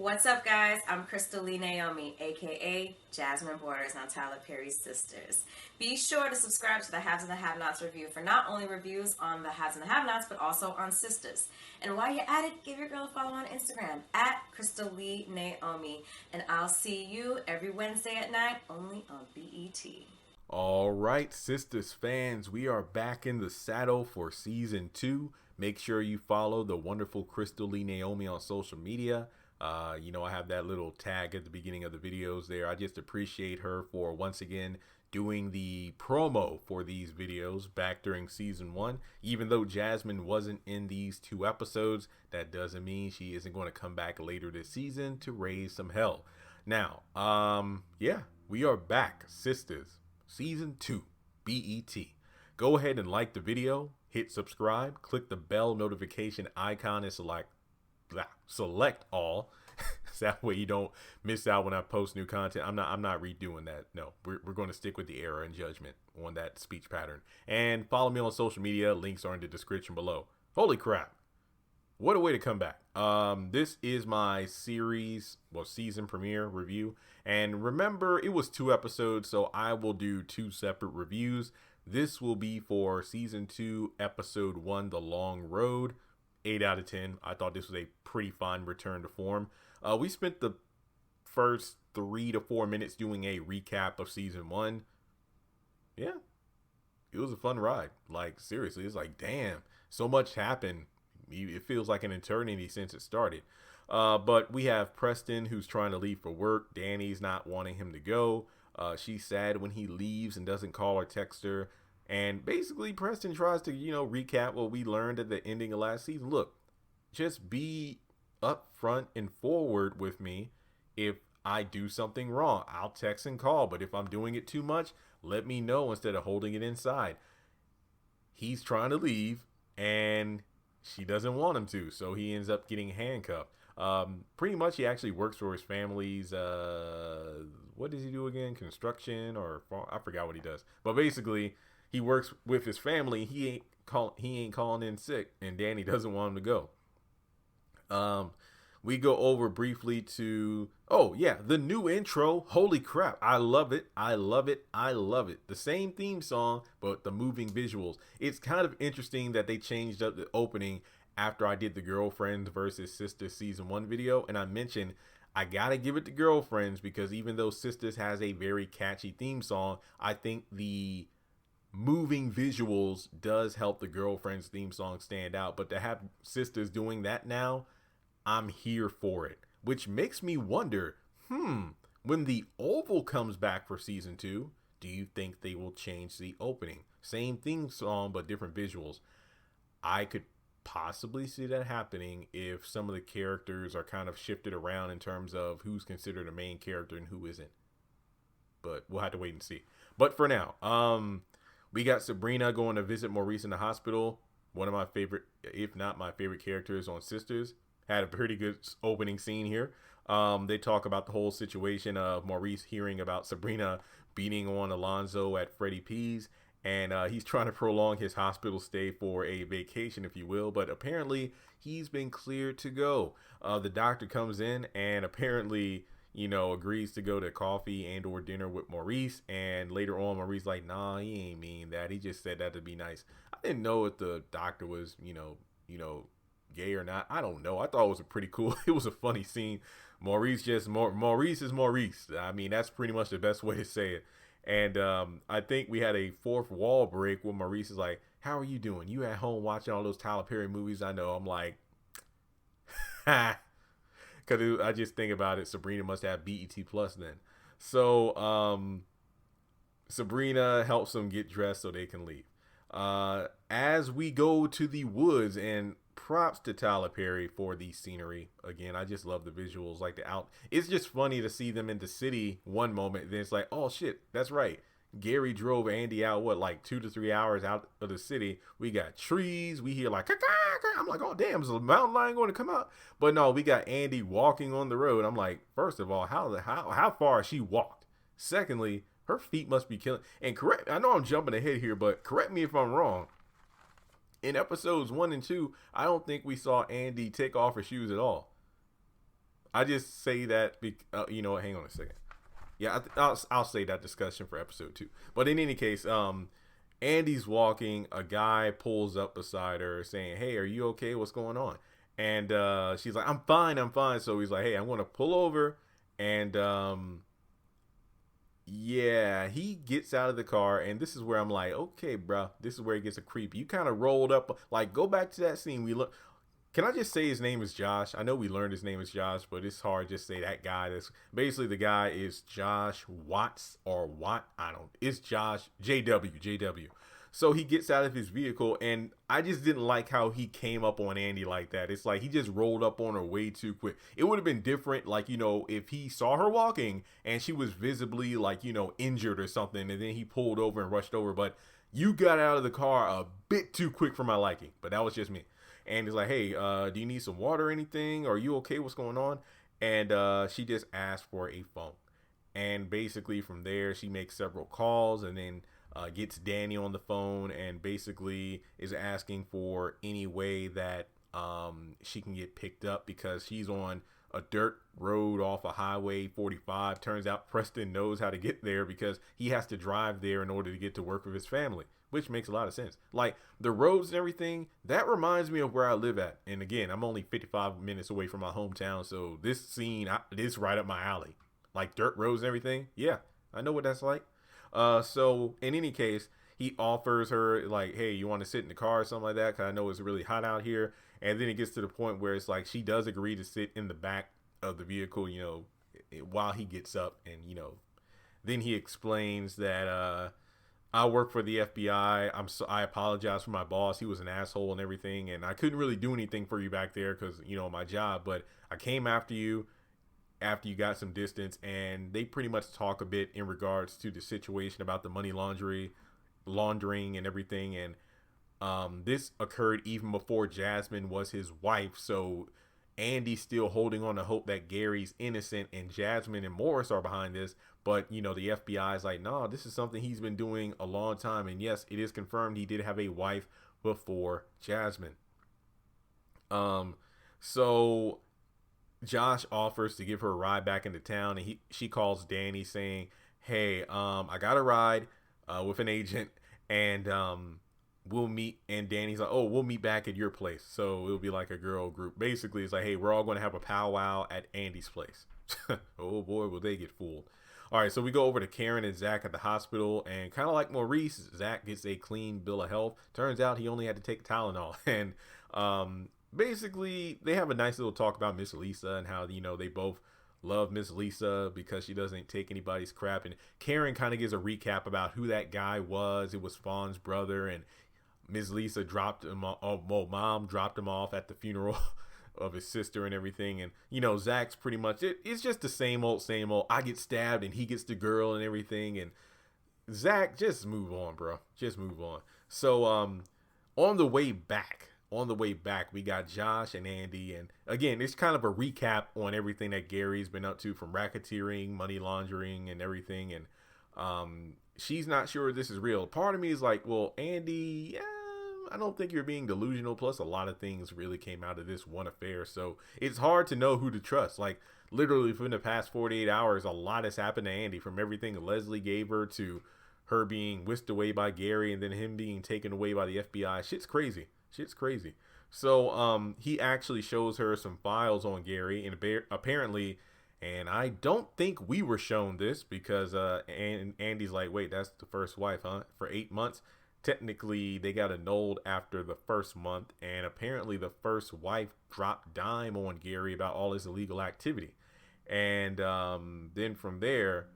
What's up, guys? I'm Crystal Lee Naomi, aka Jasmine Borders on Tyler Perry's Sistas. Be sure to subscribe to the Haves and the Have-Nots review for not only reviews on the Haves and the Have-Nots, but also on Sistas. And while you're at it, give your girl a follow on Instagram at Crystal Lee Naomi. And I'll see you every Wednesday at 9, only on BET. All right, Sisters fans, we are back in the saddle for season 2. Make sure you follow the wonderful Crystal Lee Naomi on social media. I have that little tag at the beginning of the videos there. I just appreciate her for once again doing the promo for these videos back during season 1. Even though Jasmine wasn't in these 2 episodes, that doesn't mean she isn't going to come back later this season to raise some hell. Now, we are back, Sisters. Season 2, BET. Go ahead and like the video, hit subscribe, click the bell notification icon and select all. So that way you don't miss out when I post new content. I'm not redoing that. No, we're going to stick with the error and judgment on that speech pattern. And follow me on social media. Links are in the description below. Holy crap. What a way to come back. This is my season premiere review. And remember, it was 2 episodes, so I will do 2 separate reviews. This will be for season 2, episode 1, The Long Road. 8 out of 10. I thought this was a pretty fine return to form. We spent the first 3 to 4 minutes doing a recap of season 1. Yeah, it was a fun ride. Like, seriously, it's like, damn, so much happened. It feels like an eternity since it started. But we have Preston, who's trying to leave for work. Danny's not wanting him to go. She's sad when he leaves and doesn't call or text her. And basically, Preston tries to, recap what we learned at the ending of last season. Look, just be upfront and forward with me. If I do something wrong, I'll text and call. But if I'm doing it too much, let me know instead of holding it inside. He's trying to leave, and she doesn't want him to, so he ends up getting handcuffed. Pretty much he actually works for his family's, what does he do again? Construction or I forgot what he does. But basically, he works with his family. He ain't calling in sick, and Danny doesn't want him to go. We go over briefly to, the new intro. Holy crap. I love it. I love it. I love it. The same theme song, but the moving visuals. It's kind of interesting that they changed up the opening after I did the Girlfriends versus Sisters season 1 video. And I mentioned I gotta give it to Girlfriends because even though Sisters has a very catchy theme song, I think the moving visuals does help the Girlfriends theme song stand out. But to have Sisters doing that now, I'm here for it. Which makes me wonder, when the Oval comes back for season 2, do you think they will change the opening? Same theme song, but different visuals. I could possibly see that happening if some of the characters are kind of shifted around in terms of who's considered a main character and who isn't. But we'll have to wait and see. But for now, we got Sabrina going to visit Maurice in the hospital. One of my favorite, if not my favorite characters on Sisters. Had a pretty good opening scene here. They talk about the whole situation of Maurice hearing about Sabrina beating on Alonzo at Freddie P's. And he's trying to prolong his hospital stay for a vacation, if you will. But apparently, he's been cleared to go. The doctor comes in and apparently, agrees to go to coffee and or dinner with Maurice. And later on, Maurice's like, nah, he ain't mean that. He just said that to be nice. I didn't know if the doctor was, gay or not. I don't know. I thought it was a pretty cool. It was a funny scene. Maurice is Maurice. I mean, that's pretty much the best way to say it. And I think we had a fourth wall break where Maurice is like, how are you doing? You at home watching all those Tyler Perry movies? I know. I'm like, ha. Because I just think about it. Sabrina must have BET Plus then. So Sabrina helps them get dressed so they can leave. As we go to the woods, and props to Tyler Perry for the scenery. Again, I just love the visuals, like it's just funny to see them in the city one moment, then it's like, oh shit, that's right. Gary drove Andy out, 2 to 3 hours out of the city. We got trees. We hear like, I'm like, oh damn, is a mountain lion going to come out? But no, we got Andy walking on the road. I'm like, first of all, how far has she walked? Secondly, her feet must be killing. And I know I'm jumping ahead here, but correct me if I'm wrong. In episodes 1 and 2, I don't think we saw Andy take off her shoes at all. I just say that, you know what, hang on a second. Yeah, I'll say that discussion for episode 2. But in any case, Andy's walking. A guy pulls up beside her saying, "Hey, are you okay? What's going on?" And she's like, "I'm fine, I'm fine." So he's like, "Hey, I'm going to pull over." And yeah, he gets out of the car. And this is where I'm like, okay, bro, this is where it gets a creepy. You kind of rolled up. Like, go back to that scene. We look. Can I just say his name is Josh? I know we learned his name is Josh, but it's hard to just say that guy. That's basically the guy is Josh Watts or Watt. I don't. It's Josh JW. So he gets out of his vehicle, and I just didn't like how he came up on Andy like that. It's like he just rolled up on her way too quick. It would have been different, like, you know, if he saw her walking and she was visibly, like, you know, injured or something, and then he pulled over and rushed over. But you got out of the car a bit too quick for my liking. But that was just me. And he's like, "Hey, do you need some water or anything? Are you okay? What's going on?" And she just asked for a phone. And basically from there, she makes several calls, and then gets Danny on the phone, and basically is asking for any way that she can get picked up, because she's on a dirt road off a highway 45. Turns out Preston knows how to get there because he has to drive there in order to get to work with his family, which makes a lot of sense. Like the roads and everything, that reminds me of where I live at. And again, I'm only 55 minutes away from my hometown, so this scene is right up my alley. Like dirt roads and everything. Yeah, I know what that's like. So in any case, he offers her like, "Hey, you want to sit in the car or something like that? Cause I know it's really hot out here." And then it gets to the point where it's like she does agree to sit in the back of the vehicle, you know, while he gets up, and you know, then he explains that I work for the FBI. I apologize for my boss. He was an asshole and everything, and I couldn't really do anything for you back there because, you know, my job. But I came after you after you got some distance, and they pretty much talk a bit in regards to the situation about the money laundering and everything. And this occurred even before Jasmine was his wife. So Andy's still holding on to hope that Gary's innocent, and Jasmine and Maurice are behind this. But, you know, the FBI is like, "No, this is something he's been doing a long time." And yes, it is confirmed he did have a wife before Jasmine. So Josh offers to give her a ride back into town, and she calls Danny saying, "Hey, I got a ride with an agent, and we'll meet." And Danny's like, "Oh, we'll meet back at your place." So it'll be like a girl group. Basically, it's like, "Hey, we're all going to have a powwow at Andy's place." Oh boy, will they get fooled. All right, so we go over to Karen and Zach at the hospital, and kind of like Maurice, Zach gets a clean bill of health. Turns out he only had to take Tylenol, and basically they have a nice little talk about Miss Lisa and how, you know, they both love Miss Lisa because she doesn't take anybody's crap. And Karen kind of gives a recap about who that guy was. It was Fawn's brother, and Miss Lisa dropped him off. Well, mom dropped him off at the funeral of his sister and everything. And, you know, Zach's pretty much it's just the same old. I get stabbed and he gets the girl and everything. And Zach, just move on, bro. Just move on. So on the way back, we got Josh and Andy, and again, it's kind of a recap on everything that Gary's been up to, from racketeering, money laundering, and everything. And she's not sure this is real. Part of me is like, well, Andy, I don't think you're being delusional. Plus, a lot of things really came out of this one affair, so it's hard to know who to trust. Like, literally, within the past 48 hours, a lot has happened to Andy, from everything Leslie gave her to her being whisked away by Gary, and then him being taken away by the FBI. Shit's crazy. So he actually shows her some files on Gary, and apparently, and I don't think we were shown this, because and Andy's like, "Wait, that's the first wife, huh? For 8 months." Technically, they got annulled after the first month, and apparently the first wife dropped dime on Gary about all his illegal activity. And then from there,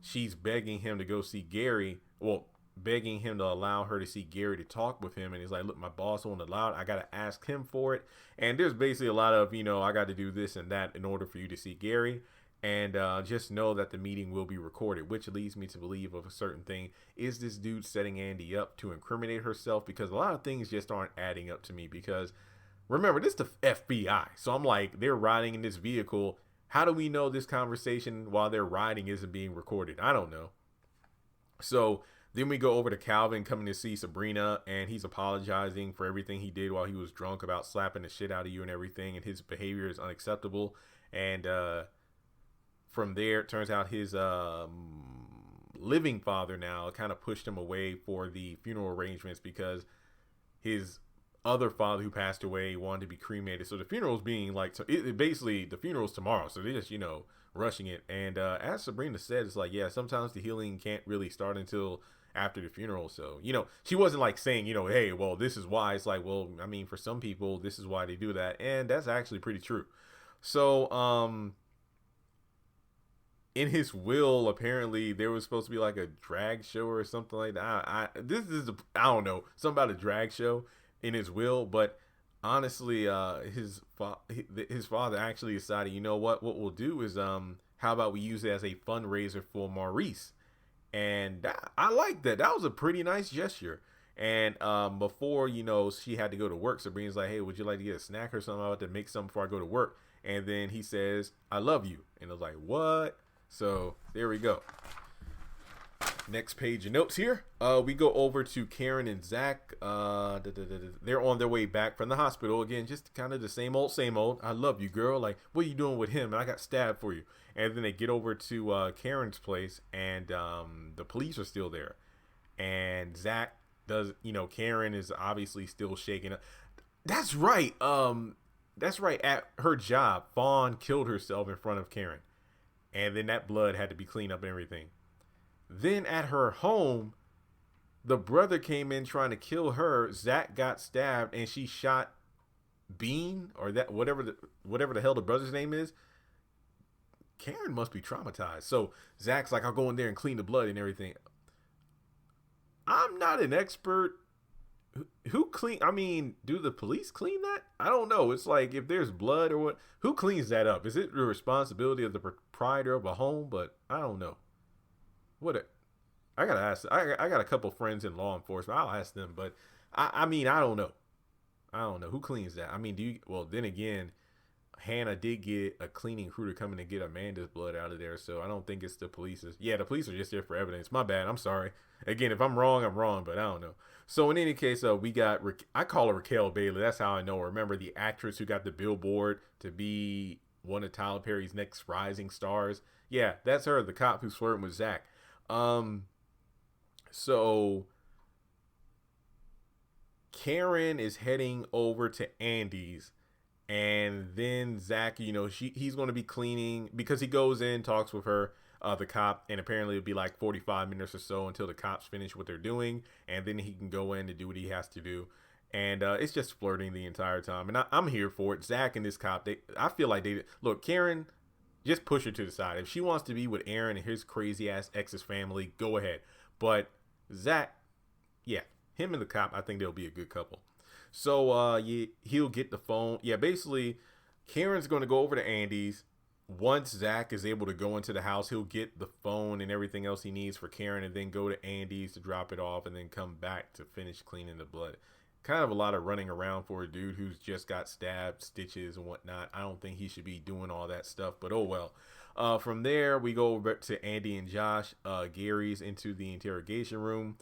she's begging him to go see Gary. Well, begging him to allow her to see Gary to talk with him. And he's like, "Look, my boss won't allow it. I got to ask him for it." And there's basically a lot of, you know, I got to do this and that in order for you to see Gary. And just know that the meeting will be recorded, which leads me to believe of a certain thing. Is this dude setting Andy up to incriminate herself? Because a lot of things just aren't adding up to me. Because remember, this is the FBI. So I'm like, they're riding in this vehicle. How do we know this conversation while they're riding isn't being recorded? I don't know. So Then we go over to Calvin coming to see Sabrina, and he's apologizing for everything he did while he was drunk about slapping the shit out of you and everything, and his behavior is unacceptable. And from there, it turns out his living father now kind of pushed him away for the funeral arrangements because his other father who passed away wanted to be cremated. So the funeral's being like, so it basically, the funeral's tomorrow. So they're just, rushing it. And as Sabrina said, it's like, yeah, sometimes the healing can't really start until after the funeral. So, she wasn't like saying, hey, well, this is why. It's like, well, I mean, for some people, this is why they do that. And that's actually pretty true. So, in his will, apparently there was supposed to be like a drag show or something like that. I don't know, something about a drag show in his will, but honestly, his father actually decided, what we'll do is, how about we use it as a fundraiser for Maurice? And I like that. That was a pretty nice gesture. And before, she had to go to work, Sabrina's like, hey, would you like to get a snack or something? I want to make something before I go to work. And then he says, I love you. And I was like, what? So there we go. Next page of notes here. We go over to Karen and Zach. They're on their way back from the hospital. Again, just kind of the same old, same old. I love you, girl. Like, what are you doing with him? And I got stabbed for you. And then they get over to Karen's place, and the police are still there. And Zach does, Karen is obviously still shaking up. That's right. That's right. At her job, Fawn killed herself in front of Karen. And then that blood had to be cleaned up and everything. Then at her home, the brother came in trying to kill her. Zach got stabbed and she shot Bean, or that whatever the hell the brother's name is. Karen must be traumatized. So Zach's like, I'll go in there and clean the blood and everything. I'm not an expert. Who clean? I mean, do the police clean that? I don't know. It's like, if there's blood or what, who cleans that up? Is it the responsibility of the proprietor of a home? But I don't know. I gotta ask. I got a couple friends in law enforcement. I'll ask them. But I mean, I don't know. Who cleans that. I mean, well, then again, Hannah did get a cleaning crew to come in and get Amanda's blood out of there. So I don't think it's the police. Yeah, the police are just there for evidence. My bad. I'm sorry. Again, if I'm wrong, I'm wrong, but I don't know. So in any case, we got, I call her Raquel Bailey. That's how I know her. Remember the actress who got the billboard to be one of Tyler Perry's next rising stars? Yeah, that's her, the cop who's flirting with Zach. So Karen is heading over to Andy's, and then Zach, he's going to be cleaning, because he goes in, talks with her, the cop, and apparently it'll be like 45 minutes or so until the cops finish what they're doing, and then he can go in to do what he has to do. And it's just flirting the entire time, and I'm here for it. Zach and this cop, I feel like look, Karen, just push her to the side. If she wants to be with Aaron and his crazy ass ex's family, go ahead. But Zach, yeah, him and the cop, I think they'll be a good couple. So he'll get the phone. Yeah, basically, Karen's going to go over to Andy's. Once Zach is able to go into the house, he'll get the phone and everything else he needs for Karen, and then go to Andy's to drop it off, and then come back to finish cleaning the blood. Kind of a lot of running around for a dude who's just got stabbed, stitches, and whatnot. I don't think he should be doing all that stuff, but oh well. From there, we go over to Andy and Josh. Gary's into the interrogation room.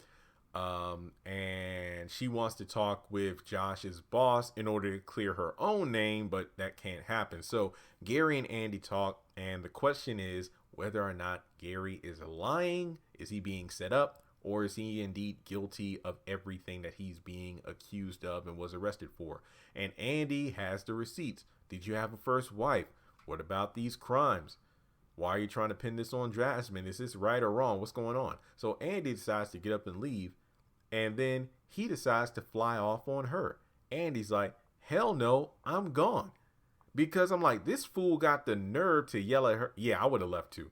And she wants to talk with Josh's boss in order to clear her own name, but that can't happen. So Gary and Andy talk, and the question is whether or not Gary is lying. Is he being set up, or is he indeed guilty of everything that he's being accused of and was arrested for? And Andy has the receipts. Did you have a first wife? What about these crimes? Why are you trying to pin this on Jasmine? Is this right or wrong? What's going on? So Andy decides to get up and leave. And then he decides to fly off on her. Andy's like, hell no, I'm gone. Because I'm like, this fool got the nerve to yell at her. Yeah, I would have left too.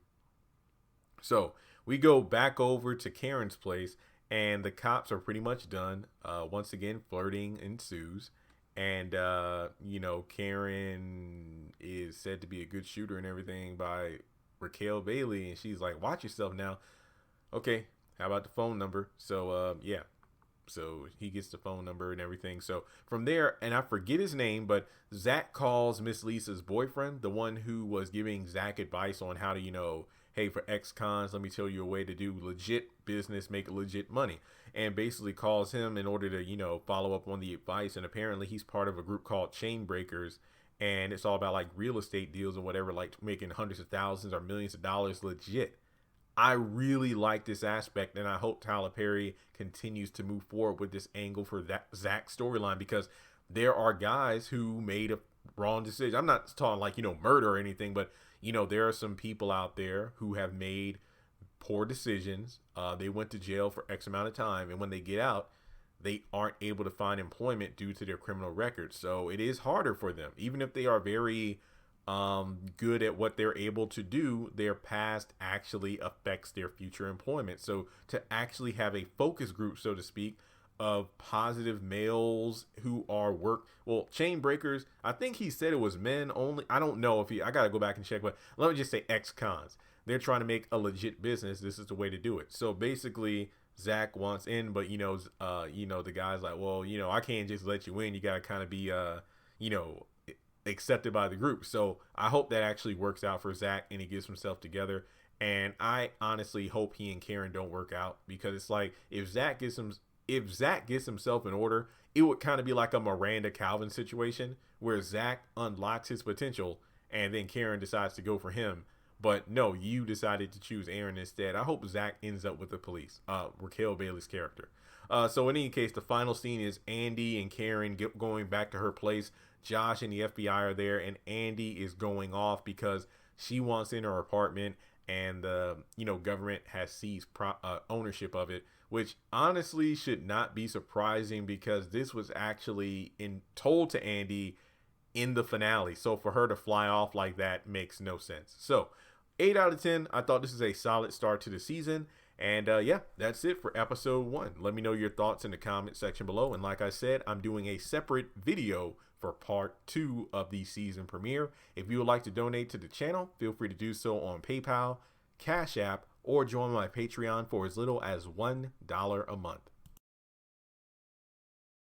So we go back over to Karen's place, and the cops are pretty much done. Once again, flirting ensues. And, Karen is said to be a good shooter and everything by Raquel Bailey. And she's like, watch yourself now. Okay, how about the phone number? So, yeah. So he gets the phone number and everything. So from there, and I forget his name, but Zach calls Miss Lisa's boyfriend, the one who was giving Zach advice on how to, hey, for ex-cons, let me tell you a way to do legit business, make legit money. And basically calls him in order to, follow up on the advice. And apparently he's part of a group called Chain Breakers. And it's all about like real estate deals or whatever, like making hundreds of thousands or millions of dollars legit. I really like this aspect, and I hope Tyler Perry continues to move forward with this angle for that Zach storyline, because there are guys who made a wrong decision. I'm not talking like, murder or anything, but, there are some people out there who have made poor decisions. They went to jail for X amount of time, and when they get out, they aren't able to find employment due to their criminal records. So it is harder for them, even if they are very good at what they're able to do. Their past actually affects their future employment. So to actually have a focus group, so to speak, of positive males who are chain breakers. I think he said it was men only. I don't know if I got to go back and check, but let me just say ex-cons. They're trying to make a legit business. This is the way to do it. So basically Zach wants in, but the guy's like, well, I can't just let you in. You got to kind of be, accepted by the group. So I hope that actually works out for Zach and he gets himself together. And I honestly hope he and Karen don't work out, because it's like, if Zach gets himself in order, it would kind of be like a Miranda Calvin situation where Zach unlocks his potential and then Karen decides to go for him. But no, you decided to choose Aaron instead. I hope Zach ends up with the police, Raquel Bailey's character. So in any case, the final scene is Andy and Karen going back to her place. Josh and the FBI are there, and Andy is going off because she wants in her apartment, and the government has seized ownership of it, which honestly should not be surprising, because this was actually told to Andy in the finale. So for her to fly off like that makes no sense. So 8 out of 10. I thought this is a solid start to the season. And that's it for episode 1. Let me know your thoughts in the comment section below. And like I said, I'm doing a separate video for part 2 of the season premiere. If you would like to donate to the channel, feel free to do so on PayPal, Cash App, or join my Patreon for as little as $1 a month.